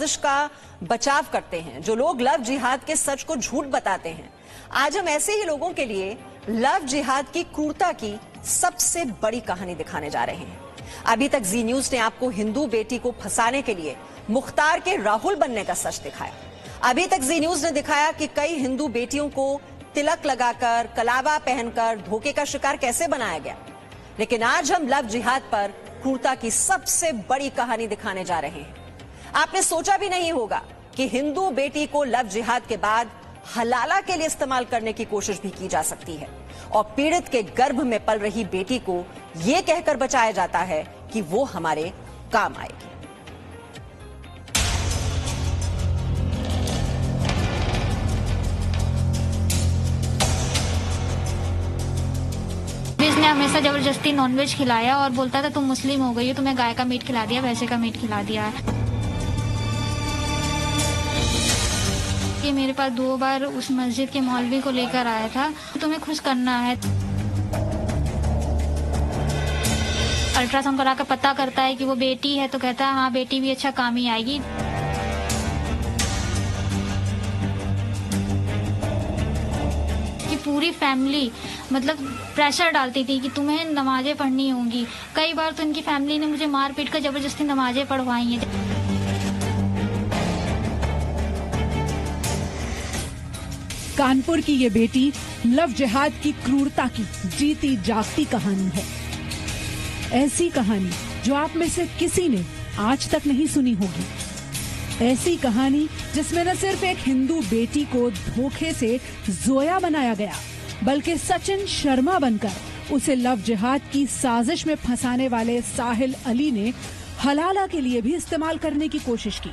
साजिश का बचाव करते हैं, जो लोग लव जिहाद के सच को झूठ बताते हैं। आज हम ऐसे ही लोगों के लिए लव जिहाद की क्रूरता की सबसे बड़ी कहानी दिखाने जा रहे हैं। अभी तक जी न्यूज ने आपको हिंदू बेटी को फंसाने के लिए मुख्तार के राहुल बनने का सच दिखाया। अभी तक जी न्यूज ने दिखाया कि कई हिंदू बेटियों को तिलक लगाकर, कलावा पहनकर धोखे का शिकार कैसे बनाया गया। लेकिन आज हम लव जिहाद पर क्रूरता की सबसे बड़ी कहानी दिखाने जा रहे हैं। आपने सोचा भी नहीं होगा कि हिंदू बेटी को लव जिहाद के बाद हलाला के लिए इस्तेमाल करने की कोशिश भी की जा सकती है और पीड़ित के गर्भ में पल रही बेटी को यह कहकर बचाया जाता है कि वो हमारे काम आएगी। इसने हमेशा जबरदस्ती नॉनवेज खिलाया और बोलता था तुम मुस्लिम हो गई हो, तुम्हें गाय का मीट खिला दिया, भैंसे का मीट खिला दिया है। ये मेरे पास 2 बार उस मस्जिद के मौलवी को लेकर आया था, तुम्हें खुश करना है। अल्ट्रासाउंड करा कर पता करता है कि वो बेटी है तो कहता है हाँ बेटी भी अच्छा काम ही आएगी। कि पूरी फैमिली मतलब प्रेशर डालती थी कि तुम्हें नमाजें पढ़नी होंगी। कई बार तो इनकी फैमिली ने मुझे मार पीट कर जबरदस्ती नमाजें पढ़वाई हैं। कानपुर की ये बेटी लव जिहाद की क्रूरता की जीती जागती कहानी है। ऐसी कहानी जो आप में से किसी ने आज तक नहीं सुनी होगी। ऐसी कहानी जिसमें न सिर्फ एक हिंदू बेटी को धोखे से जोया बनाया गया, बल्कि सचिन शर्मा बनकर उसे लव जिहाद की साजिश में फंसाने वाले साहिल अली ने हलाला के लिए भी इस्तेमाल करने की कोशिश की।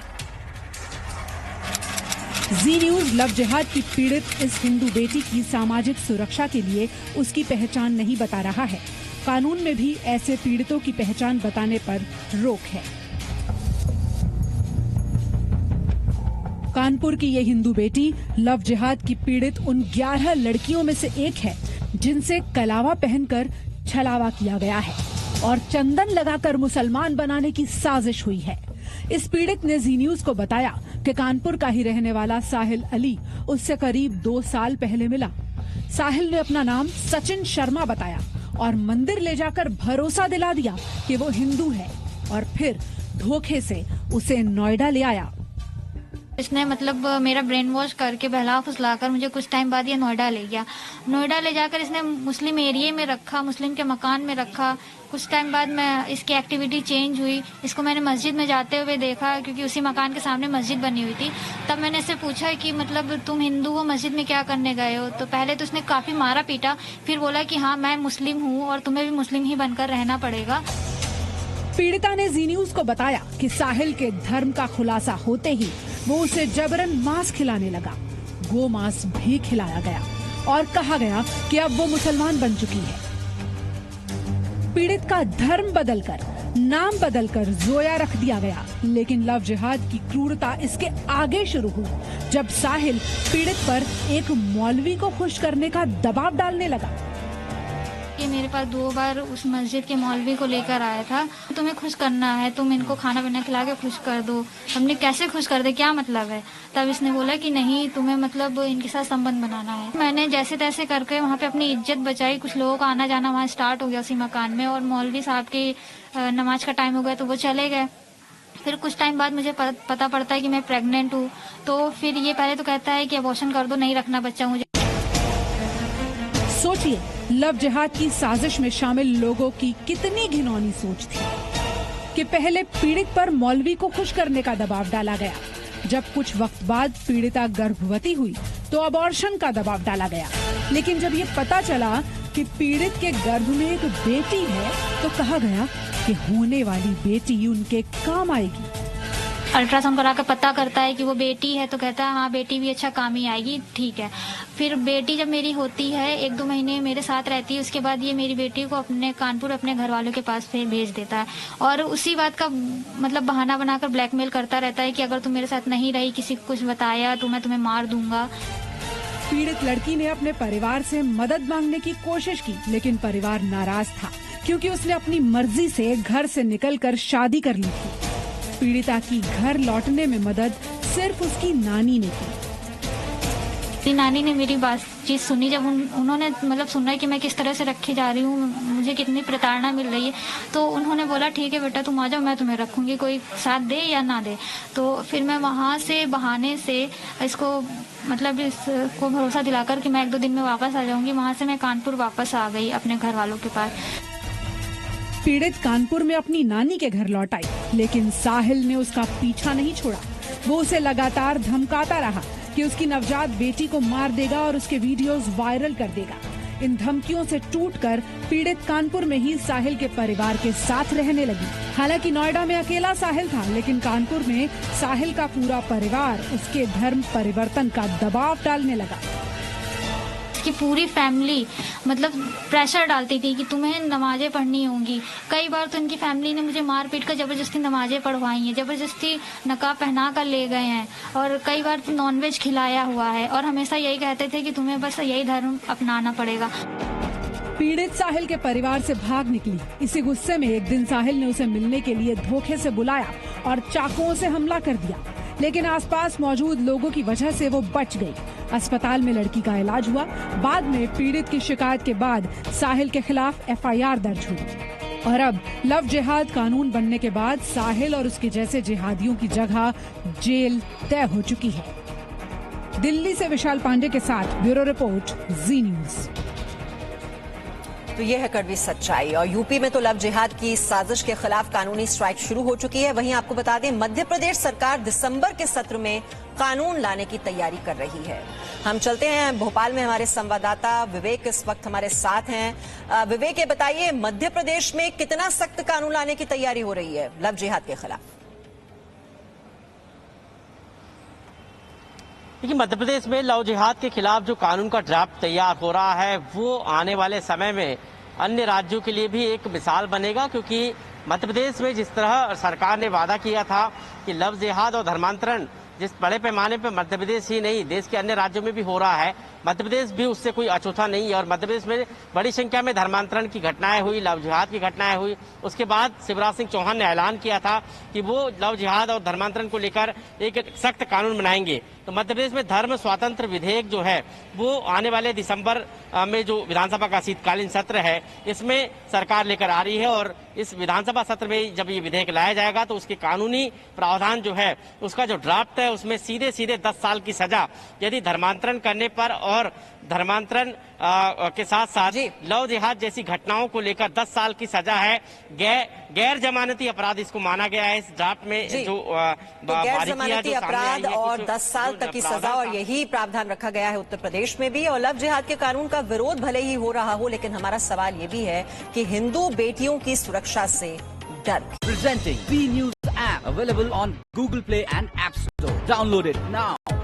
जी न्यूज लव जिहाद की पीड़ित इस हिंदू बेटी की सामाजिक सुरक्षा के लिए उसकी पहचान नहीं बता रहा है। कानून में भी ऐसे पीड़ितों की पहचान बताने पर रोक है। कानपुर की ये हिंदू बेटी लव जिहाद की पीड़ित उन 11 लड़कियों में से एक है जिनसे कलावा पहनकर छलावा किया गया है और चंदन लगाकर मुसलमान बनाने की साजिश हुई है। इस पीड़ित ने जी न्यूज को बताया कि कानपुर का ही रहने वाला साहिल अली उससे करीब 2 साल पहले मिला। साहिल ने अपना नाम सचिन शर्मा बताया और मंदिर ले जाकर भरोसा दिला दिया कि वो हिंदू है और फिर धोखे से उसे नोएडा ले आया। इसने मतलब मेरा ब्रेन वॉश करके बहला फुसलाकर मुझे कुछ टाइम बाद ये नोएडा ले गया। नोएडा ले जाकर इसने मुस्लिम एरिया में रखा, मुस्लिम के मकान में रखा। कुछ टाइम बाद मैं इसकी एक्टिविटी चेंज हुई। इसको मैंने मस्जिद में जाते हुए देखा क्योंकि उसी मकान के सामने मस्जिद बनी हुई थी। तब मैंने इससे पूछा कि मतलब तुम हिंदू हो, मस्जिद में क्या करने गए हो। तो पहले तो उसने काफी मारा पीटा, फिर बोला कि हाँ मैं मुस्लिम हूँ और तुम्हें भी मुस्लिम ही बनकर रहना पड़ेगा। पीड़िता ने जी न्यूज को बताया कि साहिल के धर्म का खुलासा होते ही वो उसे जबरन मांस खिलाने लगा। गो मांस भी खिलाया गया और कहा गया कि अब वो मुसलमान बन चुकी है। पीड़ित का धर्म बदलकर, नाम बदलकर जोया रख दिया गया। लेकिन लव जिहाद की क्रूरता इसके आगे शुरू हुई जब साहिल पीड़ित पर एक मौलवी को खुश करने का दबाव डालने लगा। ये मेरे पास 2 बार उस मस्जिद के मौलवी को लेकर आया था, तुम्हें खुश करना है, तुम इनको खाना पीना खिला के खुश कर दो। हमने कैसे खुश कर दे, क्या मतलब है। तब इसने बोला कि नहीं तुम्हें मतलब इनके साथ संबंध बनाना है। मैंने जैसे तैसे करके वहाँ पे अपनी इज्जत बचाई। कुछ लोगों का आना जाना वहाँ स्टार्ट हो गया उसी मकान में और मौलवी साहब की नमाज का टाइम हो गया तो वो चले गए। फिर कुछ टाइम बाद मुझे पता पड़ता है कि मैं प्रेग्नेंट हूँ। तो फिर ये पहले तो कहता है कि अबॉर्शन कर दो, नहीं रखना बच्चा मुझे। सोचिए लव जिहाद की साजिश में शामिल लोगों की कितनी घिनौनी सोच थी कि पहले पीड़ित पर मौलवी को खुश करने का दबाव डाला गया। जब कुछ वक्त बाद पीड़िता गर्भवती हुई तो अबॉर्शन का दबाव डाला गया। लेकिन जब ये पता चला कि पीड़ित के गर्भ में एक बेटी है तो कहा गया कि होने वाली बेटी उनके काम आएगी। अल्ट्रासाउंड करा कर पता करता है कि वो बेटी है तो कहता है हाँ बेटी भी अच्छा काम ही आएगी, ठीक है। फिर बेटी जब मेरी होती है 1-2 महीने मेरे साथ रहती है। उसके बाद ये मेरी बेटी को अपने कानपुर अपने घर वालों के पास फिर भेज देता है और उसी बात का मतलब बहाना बनाकर ब्लैकमेल करता रहता है कि अगर तुम मेरे साथ नहीं रही, किसी को कुछ बताया तो मैं तुम्हें मार दूंगा। पीड़ित लड़की ने अपने परिवार से मदद मांगने की कोशिश की लेकिन परिवार नाराज था क्योंकि उसने अपनी मर्जी से घर से निकलकर शादी कर ली थी। पीड़िता की घर लौटने में मदद सिर्फ उसकी नानी ने की। मेरी नानी ने मेरी बातचीत सुनी, जब उन्होंने मतलब सुना कि मैं किस तरह से रखी जा रही हूँ, मुझे कितनी प्रताड़ना मिल रही है, तो उन्होंने बोला ठीक है बेटा तुम आ जाओ, मैं तुम्हें रखूँगी, कोई साथ दे या ना दे। तो फिर मैं वहाँ से बहाने से इसको भरोसा दिलाकर कि मैं 1-2 दिन में वापस आ जाऊँगी, वहाँ से मैं कानपुर वापस आ गई अपने घर वालों के पास। पीड़ित कानपुर में अपनी नानी के घर लौट आई, लेकिन साहिल ने उसका पीछा नहीं छोड़ा। वो उसे लगातार धमकाता रहा कि उसकी नवजात बेटी को मार देगा और उसके वीडियोस वायरल कर देगा। इन धमकियों से टूटकर पीड़ित कानपुर में ही साहिल के परिवार के साथ रहने लगी। हालांकि नोएडा में अकेला साहिल था, लेकिन कानपुर में साहिल का पूरा परिवार उसके धर्म परिवर्तन का दबाव डालने लगा। कि पूरी फैमिली प्रेशर डालती थी कि तुम्हें नमाजें पढ़नी होंगी। कई बार तो इनकी फैमिली ने मुझे मार पीट कर जबरदस्ती नमाजें पढ़वाई हैं, जबरदस्ती नकाब पहना कर ले गए हैं, और कई बार नॉनवेज खिलाया हुआ है, और हमेशा यही कहते थे कि तुम्हें बस यही धर्म अपनाना पड़ेगा। पीड़ित साहिल के परिवार से भाग निकली। इसी गुस्से में एक दिन साहिल ने उसे मिलने के लिए धोखे से बुलाया और चाकुओं से हमला कर दिया, लेकिन आसपास मौजूद लोगों की वजह से वो बच गई। अस्पताल में लड़की का इलाज हुआ। बाद में पीड़ित की शिकायत के बाद साहिल के खिलाफ FIR दर्ज हुई। और अब लव जिहाद कानून बनने के बाद साहिल और उसके जैसे जिहादियों की जगह जेल तय हो चुकी है। दिल्ली से विशाल पांडे के साथ ब्यूरो रिपोर्ट, जी न्यूज। तो यह है कड़वी सच्चाई। और यूपी में तो लव जिहाद की साजिश के खिलाफ कानूनी स्ट्राइक शुरू हो चुकी है। वहीं आपको बता दें, मध्य प्रदेश सरकार दिसंबर के सत्र में कानून लाने की तैयारी कर रही है। हम चलते हैं भोपाल में, हमारे संवाददाता विवेक इस वक्त हमारे साथ हैं। विवेक, ये बताइए मध्य प्रदेश में कितना सख्त कानून लाने की तैयारी हो रही है लव जिहाद के खिलाफ? देखिए, मध्य प्रदेश में लव जिहाद के खिलाफ जो कानून का ड्राफ्ट तैयार हो रहा है वो आने वाले समय में अन्य राज्यों के लिए भी एक मिसाल बनेगा, क्योंकि मध्य प्रदेश में जिस तरह सरकार ने वादा किया था कि लव जिहाद और धर्मांतरण जिस बड़े पैमाने पर मध्य प्रदेश ही नहीं देश के अन्य राज्यों में भी हो रहा है, मध्य प्रदेश भी उससे कोई अछूता नहीं है। और मध्य प्रदेश में बड़ी संख्या में धर्मांतरण की घटनाएं हुई, लव जिहाद की घटनाएं हुई। उसके बाद शिवराज सिंह चौहान ने ऐलान किया था कि वो लव जिहाद और धर्मांतरण को लेकर एक सख्त कानून बनाएंगे। तो मध्य प्रदेश में धर्म स्वातंत्र विधेयक जो है वो आने वाले दिसंबर में जो विधानसभा का शीतकालीन सत्र है इसमें सरकार लेकर आ रही है। और इस विधानसभा सत्र में जब ये विधेयक लाया जाएगा तो उसके कानूनी प्रावधान जो है उसका जो ड्राफ्ट है उसमें सीधे 10 साल की सजा यदि धर्मांतरण करने पर और धर्मांतरण के साथ साथ लव जिहाद जैसी घटनाओं को लेकर 10 साल की सजा है। गैर जमानती अपराध इसको माना गया है इस ड्राफ्ट में जो गैर जमानती अपराध और 10 साल तक की सजा, और यही प्रावधान रखा गया है उत्तर प्रदेश में भी। और लव जिहाद के कानून का विरोध भले ही हो रहा हो, लेकिन हमारा सवाल ये भी है कि हिंदू बेटियों की सुरक्षा से डर। Presenting B News app available on Google Play and App Store. Download it now.